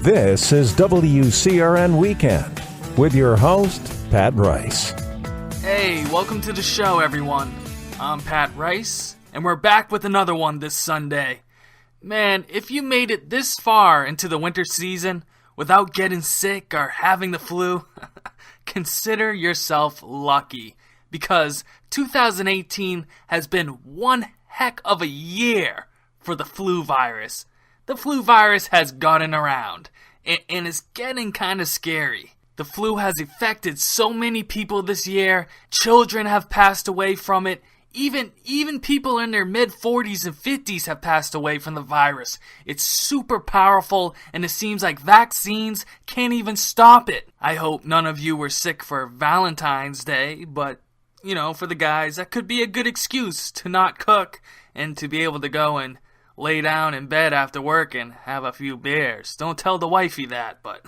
This is WCRN Weekend with your host, Pat Rice. Hey, welcome to the show, everyone. I'm Pat Rice, and we're back with another one this Sunday. Man, if you made it this far into the winter season without getting sick or having the flu, consider yourself lucky, because 2018 has been one heck of a year for the flu virus. The flu virus has gotten around, and it's getting kind of scary. The flu has affected so many people this year. Children have passed away from it. Even people in their mid-40s and 50s have passed away from the virus. It's super powerful, and it seems like vaccines can't even stop it. I hope none of you were sick for Valentine's Day, but, you know, for the guys, that could be a good excuse to not cook and to be able to go and lay down in bed after work and have a few beers. Don't tell the wifey that, but...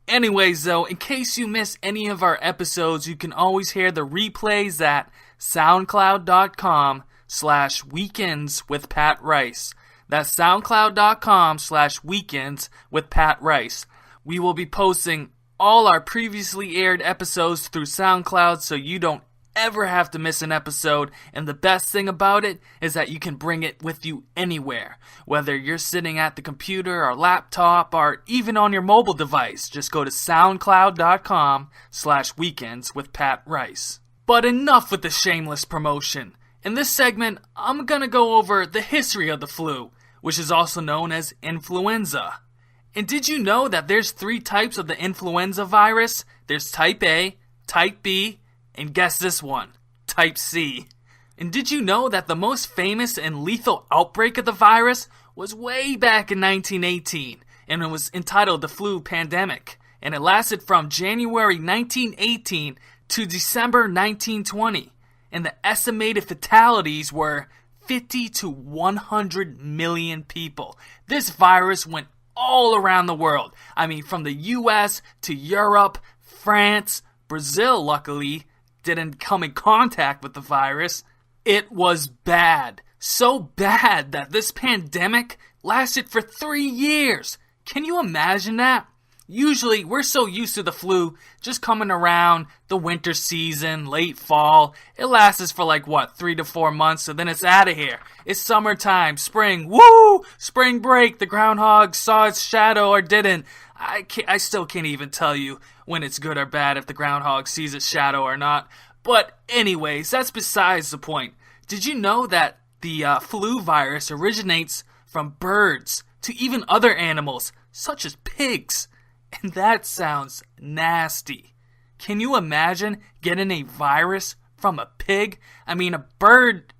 Anyways, though, in case you miss any of our episodes, you can always hear the replays at soundcloud.com/weekends with Pat Rice. That's soundcloud.com/weekends with Pat Rice. We will be posting all our previously aired episodes through SoundCloud, so you don't ever have to miss an episode, and the best thing about it is that you can bring it with you anywhere, whether you're sitting at the computer or laptop or even on your mobile device. Just go to soundcloud.com/weekends with Pat Rice. But enough with the shameless promotion. In this segment, I'm gonna go over the history of the flu, which is also known as influenza. And did you know that there's 3 types of the influenza virus? There's type A, type B, and guess this one, type C. And did you know that the most famous and lethal outbreak of the virus was way back in 1918, and it was entitled the flu pandemic, and it lasted from January 1918 to December 1920, and the estimated fatalities were 50 to 100 million people. This virus went all around the world. I mean, from the US to Europe, France, Brazil, luckily, didn't come in contact with the virus. It was bad. So bad that this pandemic lasted for 3 years. Can you imagine that? Usually, we're so used to the flu just coming around the winter season, late fall. It lasts for 3 to 4 months, so then it's out of here. It's summertime, spring, woo! Spring break, the groundhog saw its shadow or didn't. I still can't even tell you when it's good or bad if the groundhog sees its shadow or not. But anyways, that's besides the point. Did you know that the flu virus originates from birds to even other animals, such as pigs? And that sounds nasty. Can you imagine getting a virus from a pig? I mean, a bird,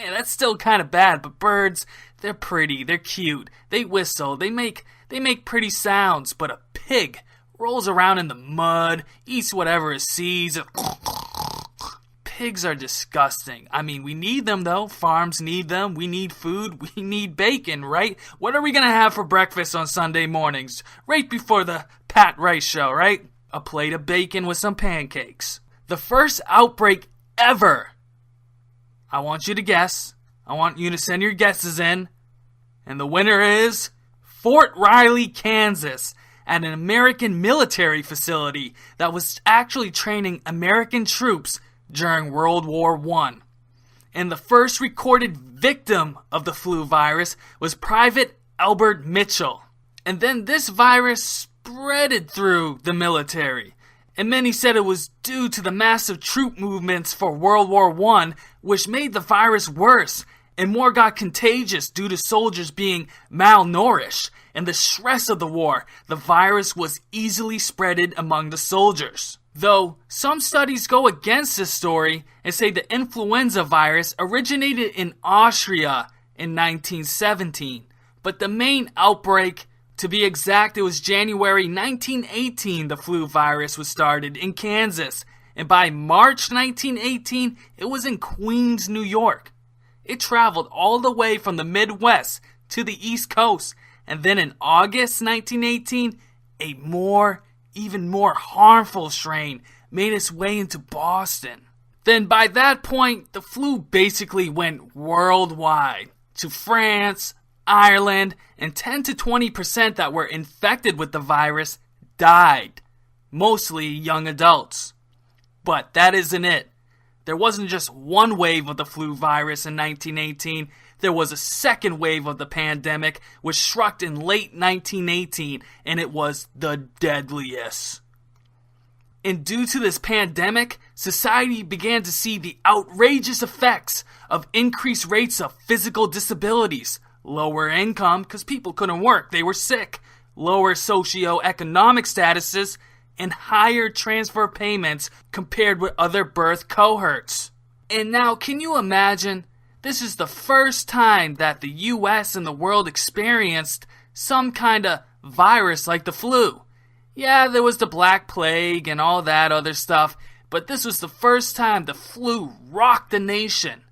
that's still kind of bad, but birds, they're pretty, they're cute, they whistle, they make pretty sounds, but a pig rolls around in the mud, eats whatever it sees. Pigs are disgusting. I mean, we need them though. Farms need them. We need food. We need bacon, right? What are we gonna have for breakfast on Sunday mornings? Right before the Pat Rice show, right? A plate of bacon with some pancakes. The first outbreak ever. I want you to guess. I want you to send your guesses in. And the winner is Fort Riley, Kansas, at an American military facility that was actually training American troops during World War I. And the first recorded victim of the flu virus was Private Albert Mitchell. And then this virus spreaded through the military. And many said it was due to the massive troop movements for World War I, which made the virus worse, and more got contagious due to soldiers being malnourished. And the stress of the war, the virus was easily spreaded among the soldiers. Though some studies go against this story and say the influenza virus originated in Austria in 1917. But the main outbreak, to be exact, it was January 1918 the flu virus was started in Kansas. And by March 1918, it was in Queens, New York. It traveled all the way from the Midwest to the East Coast. And then in August 1918, a even more harmful strain made its way into Boston. Then by that point, the flu basically went worldwide to France, Ireland, and 10 to 20% that were infected with the virus died, mostly young adults. But that isn't it. There wasn't just one wave of the flu virus in 1918, there was a second wave of the pandemic which struck in late 1918, and it was the deadliest. And due to this pandemic, society began to see the outrageous effects of increased rates of physical disabilities, lower income because people couldn't work, they were sick, lower socioeconomic statuses, and higher transfer payments compared with other birth cohorts. And now, can you imagine? This is the first time that the US and the world experienced some kind of virus like the flu. Yeah, there was the Black Plague and all that other stuff, but this was the first time the flu rocked the nation.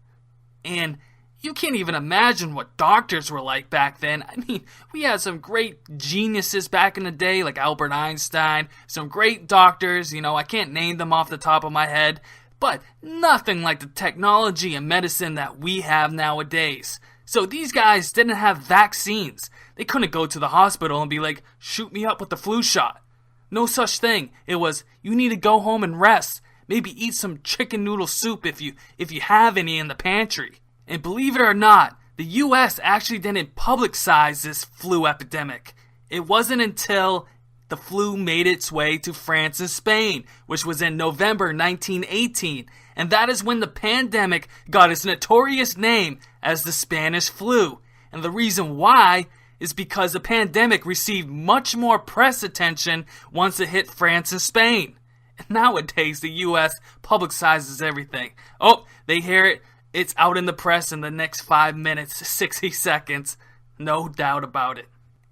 And you can't even imagine what doctors were like back then. I mean, we had some great geniuses back in the day, like Albert Einstein, some great doctors, I can't name them off the top of my head, but nothing like the technology and medicine that we have nowadays. So these guys didn't have vaccines. They couldn't go to the hospital and be like, shoot me up with the flu shot. No such thing. It was, you need to go home and rest. Maybe eat some chicken noodle soup if you have any in the pantry. And believe it or not, the US actually didn't publicize this flu epidemic. It wasn't until the flu made its way to France and Spain, which was in November 1918, and that is when the pandemic got its notorious name as the Spanish flu. And the reason why is because the pandemic received much more press attention once it hit France and Spain. And nowadays, the US publicizes everything. Oh, they hear it, it's out in the press in the next 5 minutes, 60 seconds. No doubt about it.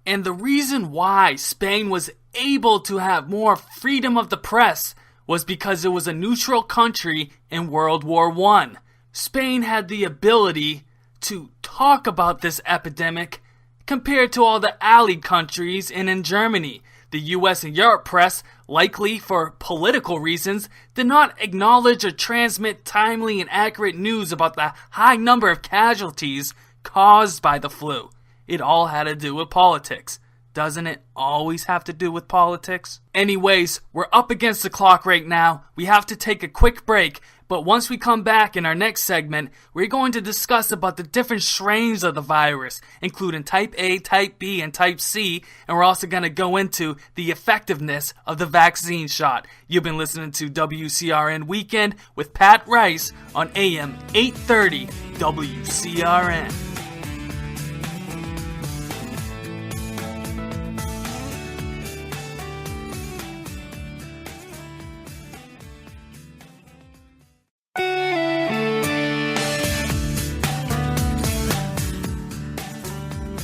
And the reason why Spain was able to have more freedom of the press was because it was a neutral country in World War I. Spain had the ability to talk about this epidemic compared to all the allied countries and in Germany. The US and Europe press, likely for political reasons, did not acknowledge or transmit timely and accurate news about the high number of casualties caused by the flu. It all had to do with politics. Doesn't it always have to do with politics? Anyways, we're up against the clock right now. We have to take a quick break, but once we come back in our next segment, we're going to discuss about the different strains of the virus, including type A, type B, and type C, and we're also going to go into the effectiveness of the vaccine shot. You've been listening to WCRN Weekend with Pat Rice on AM 830 WCRN.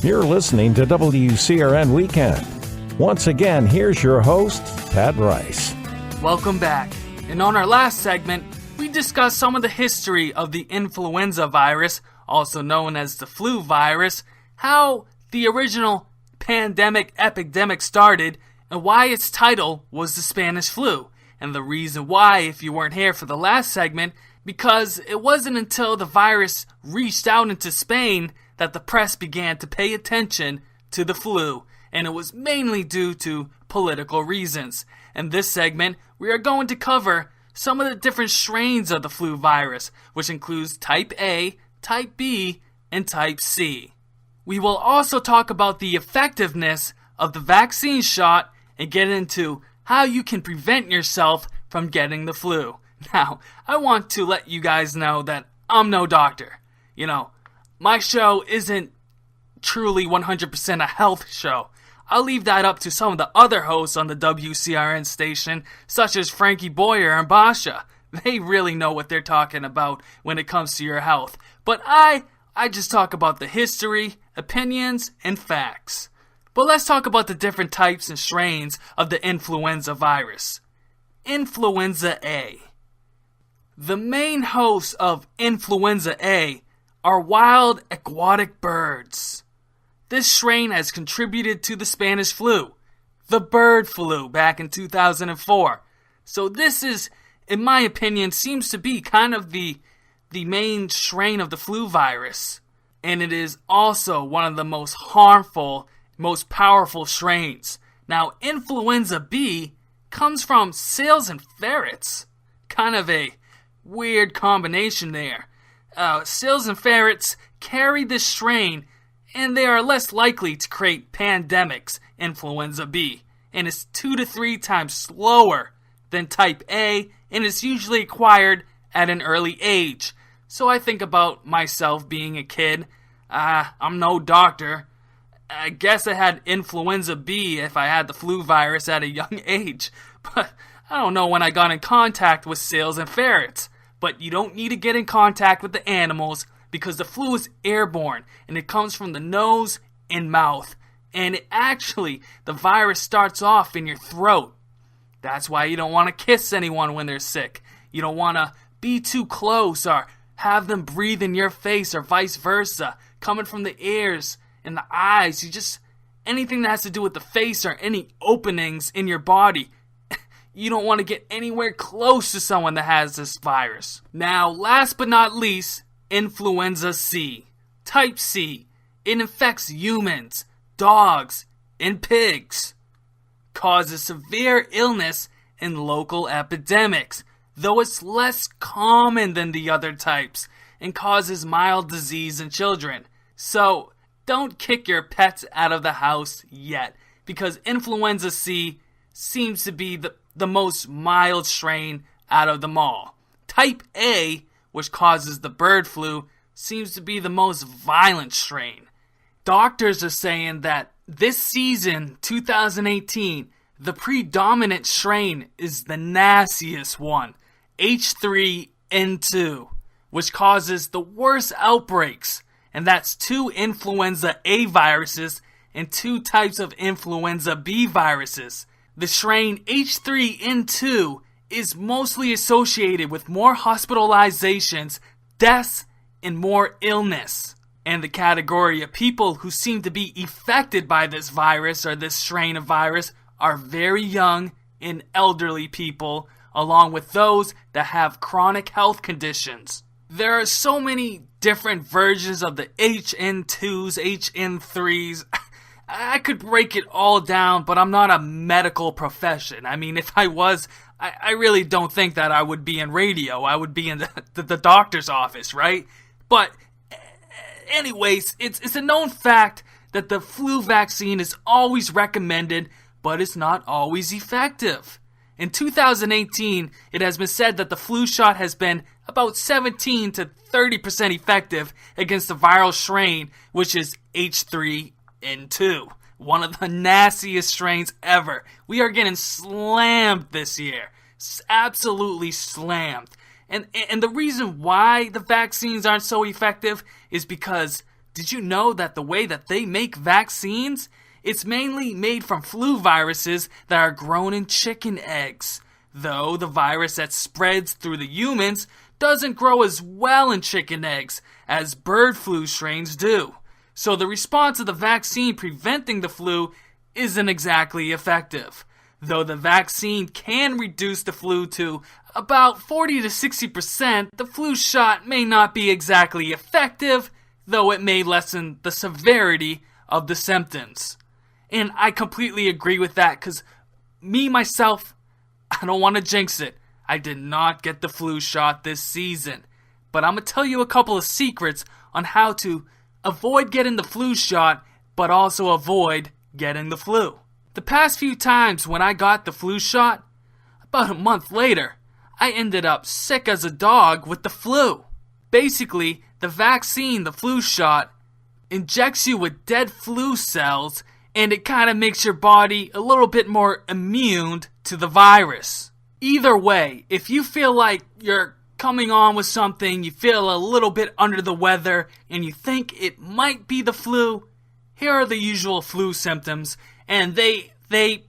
You're listening to WCRN Weekend. Once again, here's your host, Pat Rice. Welcome back. And on our last segment, we discussed some of the history of the influenza virus, also known as the flu virus, how the original epidemic started, and why its title was the Spanish flu. And the reason why, if you weren't here for the last segment, because it wasn't until the virus reached out into Spain that the press began to pay attention to the flu, and it was mainly due to political reasons. In this segment, we are going to cover some of the different strains of the flu virus, which includes type A, type B, and type C. We will also talk about the effectiveness of the vaccine shot and get into how you can prevent yourself from getting the flu. Now, I want to let you guys know that I'm no doctor. My show isn't truly 100% a health show. I'll leave that up to some of the other hosts on the WCRN station, such as Frankie Boyer and Basha. They really know what they're talking about when it comes to your health. But I just talk about the history, opinions, and facts. But let's talk about the different types and strains of the influenza virus. Influenza A. The main hosts of influenza A are wild aquatic birds. This strain has contributed to the Spanish flu, the bird flu back in 2004. So this is, in my opinion, seems to be kind of the main strain of the flu virus. and it is also one of the most harmful, most powerful strains. Now, influenza B comes from seals and ferrets. Kind of a weird combination there. Seals and ferrets carry this strain, and they are less likely to create pandemics, influenza B, and it's 2 to 3 times slower than type A, and it's usually acquired at an early age. So I think about myself being a kid. I'm no doctor. I guess I had influenza B if I had the flu virus at a young age, but I don't know when I got in contact with seals and ferrets. But you don't need to get in contact with the animals because the flu is airborne and it comes from the nose and mouth. And the virus starts off in your throat. That's why you don't want to kiss anyone when they're sick. You don't want to be too close or have them breathe in your face or vice versa. Coming from the ears and the eyes. Anything that has to do with the face or any openings in your body. You don't want to get anywhere close to someone that has this virus. Now, last but not least, influenza C. Type C. It infects humans, dogs, and pigs. Causes severe illness and local epidemics, though it's less common than the other types, and causes mild disease in children. So, don't kick your pets out of the house yet, because influenza C seems to be the most mild strain out of them all. Type A, which causes the bird flu, seems to be the most violent strain. Doctors are saying that this season, 2018, the predominant strain is the nastiest one, H3N2, which causes the worst outbreaks, and that's 2 influenza A viruses and 2 types of influenza B viruses. The strain H3N2 is mostly associated with more hospitalizations, deaths, and more illness. And the category of people who seem to be affected by this virus or this strain of virus are very young and elderly people, along with those that have chronic health conditions. There are so many different versions of the HN2s, HN3s. I could break it all down, but I'm not a medical profession. I mean, if I was, I really don't think that I would be in radio. I would be in the doctor's office, right? But anyways, it's a known fact that the flu vaccine is always recommended, but it's not always effective. In 2018, it has been said that the flu shot has been about 17 to 30% effective against the viral strain, which is H3N2, one of the nastiest strains ever. We are getting slammed this year. Absolutely slammed. And the reason why the vaccines aren't so effective is because, did you know that the way that they make vaccines, it's mainly made from flu viruses that are grown in chicken eggs, though the virus that spreads through the humans doesn't grow as well in chicken eggs as bird flu strains do. So the response of the vaccine preventing the flu isn't exactly effective. Though the vaccine can reduce the flu to about 40 to 60%, the flu shot may not be exactly effective, though it may lessen the severity of the symptoms. And I completely agree with that, because myself, I don't want to jinx it. I did not get the flu shot this season. But I'm going to tell you a couple of secrets on how to avoid getting the flu shot, but also avoid getting the flu. The past few times when I got the flu shot, about a month later, I ended up sick as a dog with the flu. Basically, the vaccine, the flu shot, injects you with dead flu cells, and it kind of makes your body a little bit more immune to the virus. Either way, if you feel like you're coming on with something, you feel a little bit under the weather, and you think it might be the flu, here are the usual flu symptoms, and they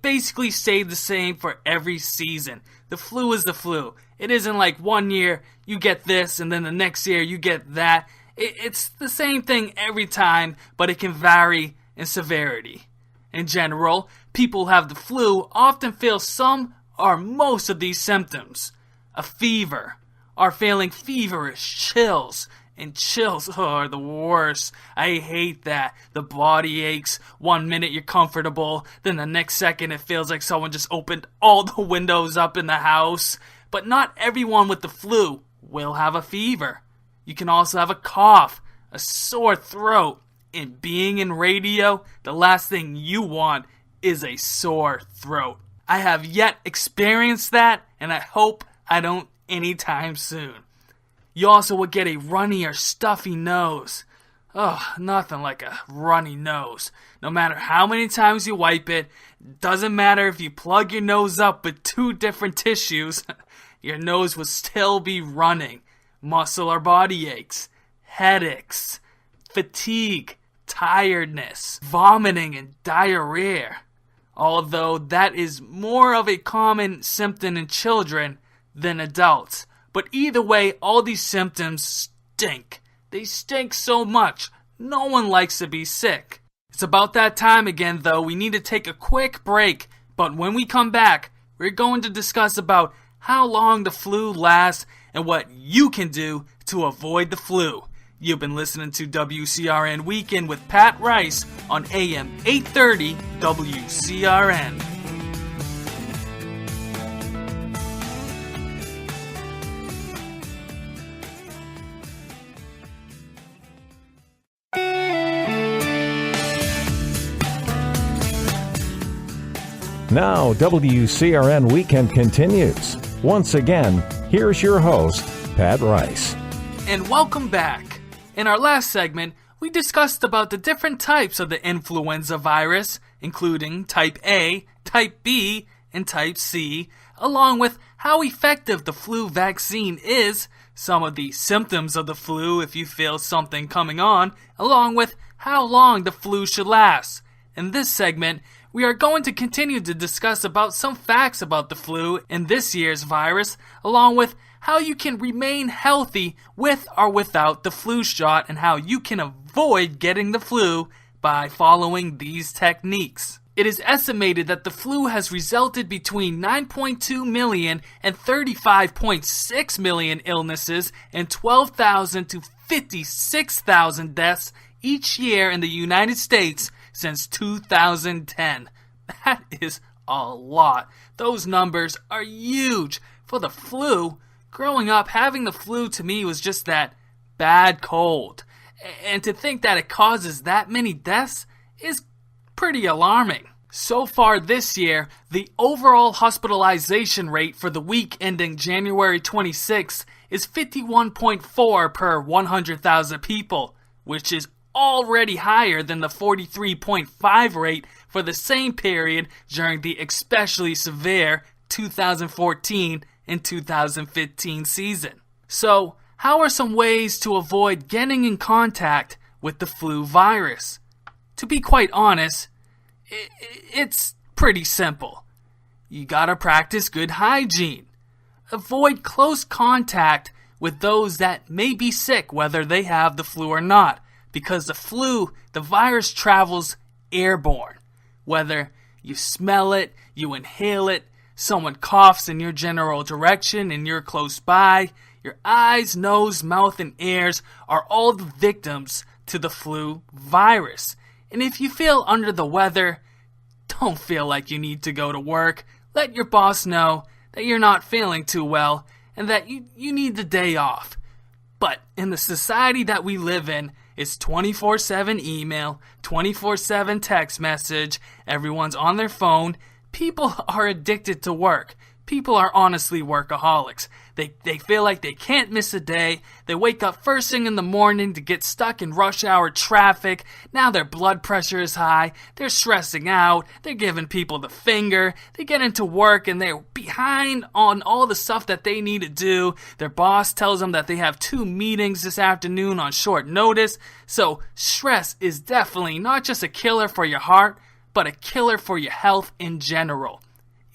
basically stay the same for every season. The flu is the flu. It isn't like one year you get this, and then the next year you get that. It's the same thing every time, but it can vary in severity. In general, people who have the flu often feel some or most of these symptoms. A fever, are feeling feverish, chills, And chills are the worst. I hate that. The body aches. 1 minute you're comfortable, then the next second it feels like someone just opened all the windows up in the house. But not everyone with the flu will have a fever. You can also have a cough, a sore throat. And being in radio, the last thing you want is a sore throat. I have yet experienced that, and I hope I don't anytime soon. You also will get a runny or stuffy nose. Oh, nothing like a runny nose. No matter how many times you wipe it, doesn't matter if you plug your nose up with 2 different tissues, your nose will still be running. Muscle or body aches, headaches, fatigue, tiredness, vomiting, and diarrhea. Although that is more of a common symptom in children than adults. But either way, all these symptoms stink. They stink so much. No one likes to be sick. It's about that time again, though. We need to take a quick break. But when we come back, we're going to discuss about how long the flu lasts and what you can do to avoid the flu. You've been listening to WCRN Weekend with Pat Rice on AM 830 WCRN. Now, WCRN Weekend continues. Once again, here's your host, Pat Rice. And welcome back. In our last segment, we discussed about the different types of the influenza virus, including type A, type B, and type C, along with how effective the flu vaccine is, some of the symptoms of the flu if you feel something coming on, along with how long the flu should last. In this segment, we are going to continue to discuss about some facts about the flu and this year's virus, along with how you can remain healthy with or without the flu shot and how you can avoid getting the flu by following these techniques. It is estimated that the flu has resulted between 9.2 million and 35.6 million illnesses and 12,000 to 56,000 deaths each year in the United States since 2010. That is a lot. Those numbers are huge. For the flu, growing up, having the flu to me was just that bad cold. And to think that it causes that many deaths is pretty alarming. So far this year, the overall hospitalization rate for the week ending January 26th is 51.4 per 100,000 people, which is already higher than the 43.5 rate for the same period during the especially severe 2014 and 2015 season. So, how are some ways to avoid getting in contact with the flu virus? To be quite honest, it's pretty simple. You gotta practice good hygiene. Avoid close contact with those that may be sick, whether they have the flu or not. Because the flu, the virus travels airborne. Whether you smell it, you inhale it, someone coughs in your general direction and you're close by, your eyes, nose, mouth, and ears are all the victims to the flu virus. And if you feel under the weather, don't feel like you need to go to work. Let your boss know that you're not feeling too well and that you need the day off. But in the society that we live in, it's 24/7 email, 24/7 text message, everyone's on their phone. People are addicted to work. People are honestly workaholics. They feel like they can't miss a day. They wake up first thing in the morning to get stuck in rush hour traffic. Now their blood pressure is high. They're stressing out. They're giving people the finger. They get into work and they're behind on all the stuff that they need to do. Their boss tells them that they have 2 meetings this afternoon on short notice. So stress is definitely not just a killer for your heart, but a killer for your health in general.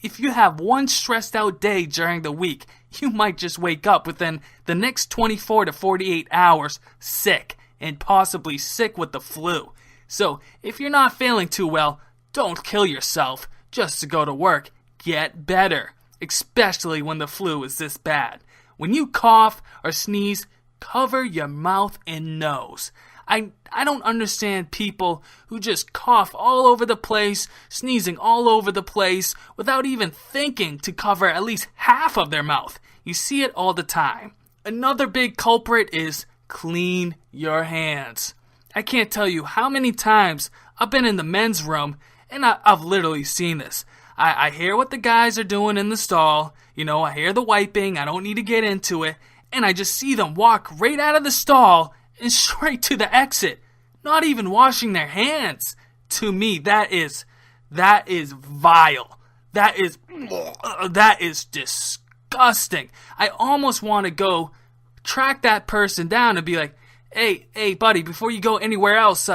If you have one stressed out day during the week, you might just wake up within the next 24 to 48 hours sick and possibly sick with the flu. So if you're not feeling too well, don't kill yourself just to go to work. Get better, especially when the flu is this bad. When you cough or sneeze, Cover your mouth and nose. I don't understand people who just cough all over the place, sneezing all over the place, without even thinking to cover at least half of their mouth. You see it all the time. Another big culprit is clean your hands. I can't tell you how many times I've been in the men's room and I've literally seen this. I hear what the guys are doing in the stall. I hear the wiping. I don't need to get into it. And I just see them walk right out of the stall and straight to the exit, not even washing their hands. To me, that is vile. That is disgusting. I almost want to go track that person down and be like, hey, buddy, before you go anywhere else,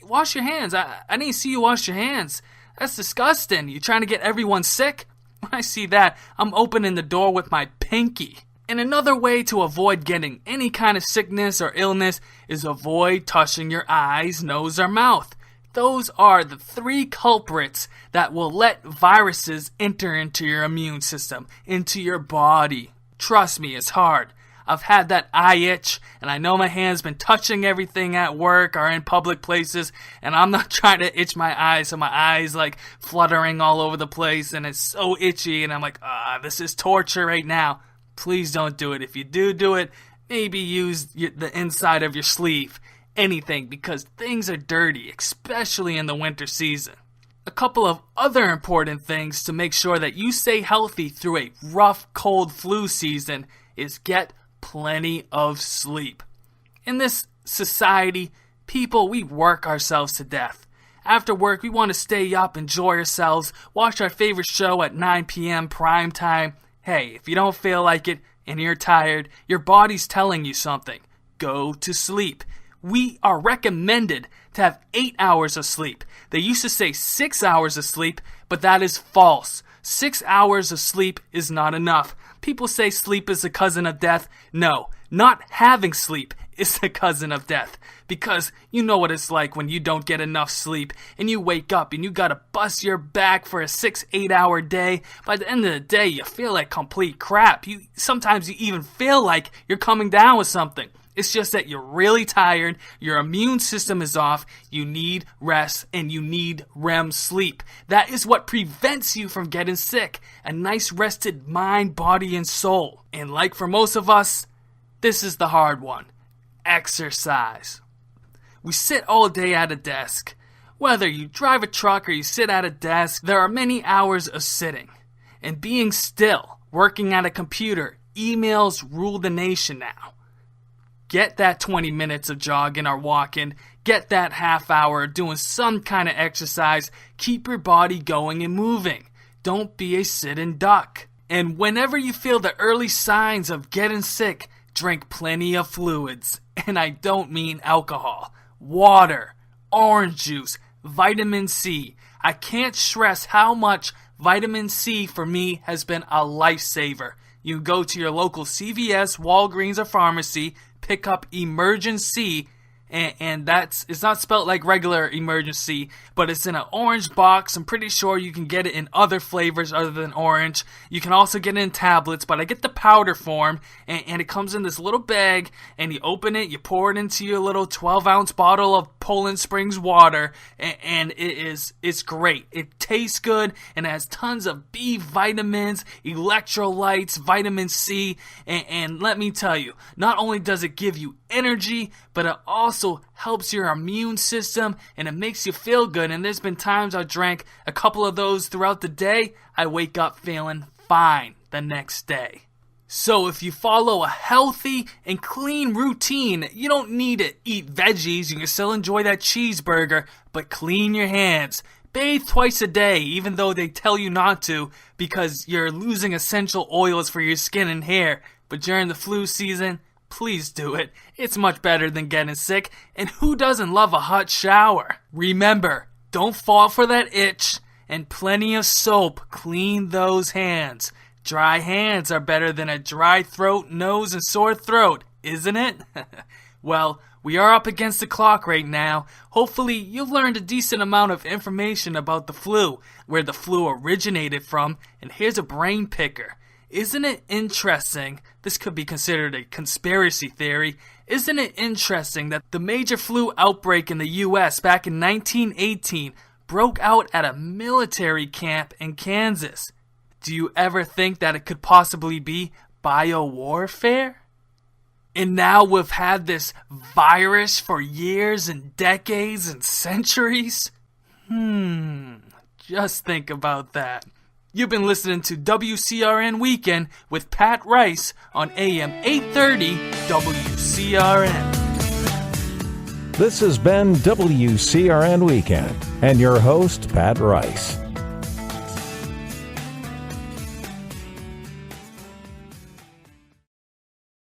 wash your hands. I didn't see you wash your hands. That's disgusting. You trying to get everyone sick? When I see that, I'm opening the door with my pinky. And another way to avoid getting any kind of sickness or illness is avoid touching your eyes, nose, or mouth. Those are the 3 culprits that will let viruses enter into your immune system, into your body. Trust me, it's hard. I've had that eye itch, and I know my hand's been touching everything at work or in public places, and I'm not trying to itch my eyes, so my eyes like fluttering all over the place, and it's so itchy, and I'm like, this is torture right now. Please don't do it. If you do it, maybe use the inside of your sleeve. Anything, because things are dirty, especially in the winter season. A couple of other important things to make sure that you stay healthy through a rough, cold flu season is get plenty of sleep. In this society, people, we work ourselves to death. After work, we want to stay up, enjoy ourselves, watch our favorite show at 9 p.m. prime time. Hey, if you don't feel like it and you're tired, your body's telling you something. Go to sleep. We are recommended to have 8 hours of sleep. They used to say 6 hours of sleep, but that is false. 6 hours of sleep is not enough. People say sleep is the cousin of death. No, not having sleep is the cousin of death. Because you know what it's like when you don't get enough sleep and you wake up and you gotta bust your back for a 6-8 hour day. By the end of the day, you feel like complete crap. Sometimes you even feel like you're coming down with something. It's just that you're really tired, your immune system is off, you need rest, and you need REM sleep. That is what prevents you from getting sick. A nice rested mind, body, and soul. And like for most of us, this is the hard one. Exercise. We sit all day at a desk. Whether you drive a truck or you sit at a desk, there are many hours of sitting. And being still, working at a computer, emails rule the nation now. Get that 20 minutes of jogging or walking. Get that half hour doing some kind of exercise. Keep your body going and moving. Don't be a sitting duck. And whenever you feel the early signs of getting sick, drink plenty of fluids. And I don't mean alcohol. Water, orange juice, vitamin C. I can't stress how much vitamin C for me has been a lifesaver. You can go to your local CVS, Walgreens, or pharmacy, pick up Emergency, and it's not spelled like regular emergency, but it's in an orange box. I'm pretty sure you can get it in other flavors other than orange. You can also get it in tablets, but I get the powder form, and it comes in this little bag, and you open it, you pour it into your little 12-ounce bottle of Poland Springs water, and it's great. It tastes good, and it has tons of B vitamins, electrolytes, vitamin C, and let me tell you, not only does it give you energy, but it also helps your immune system, and it makes you feel good. And there's been times I drank a couple of those throughout the day. I wake up feeling fine the next day. So if you follow a healthy and clean routine, you don't need to eat veggies. You can still enjoy that cheeseburger, but clean your hands. Bathe twice a day, even though they tell you not to, because you're losing essential oils for your skin and hair. But during the flu season, please do it. It's much better than getting sick. And who doesn't love a hot shower? Remember, don't fall for that itch. And plenty of soap. Clean those hands. Dry hands are better than a dry throat, nose, and sore throat, isn't it? Well, we are up against the clock right now. Hopefully, you've learned a decent amount of information about the flu, where the flu originated from, and here's a brain picker. Isn't it interesting? This could be considered a conspiracy theory. Isn't it interesting that the major flu outbreak in the U.S. back in 1918 broke out at a military camp in Kansas? Do you ever think that it could possibly be biowarfare? And now we've had this virus for years and decades and centuries? Just think about that. You've been listening to WCRN Weekend with Pat Rice on AM 830 WCRN. This has been WCRN Weekend and your host, Pat Rice.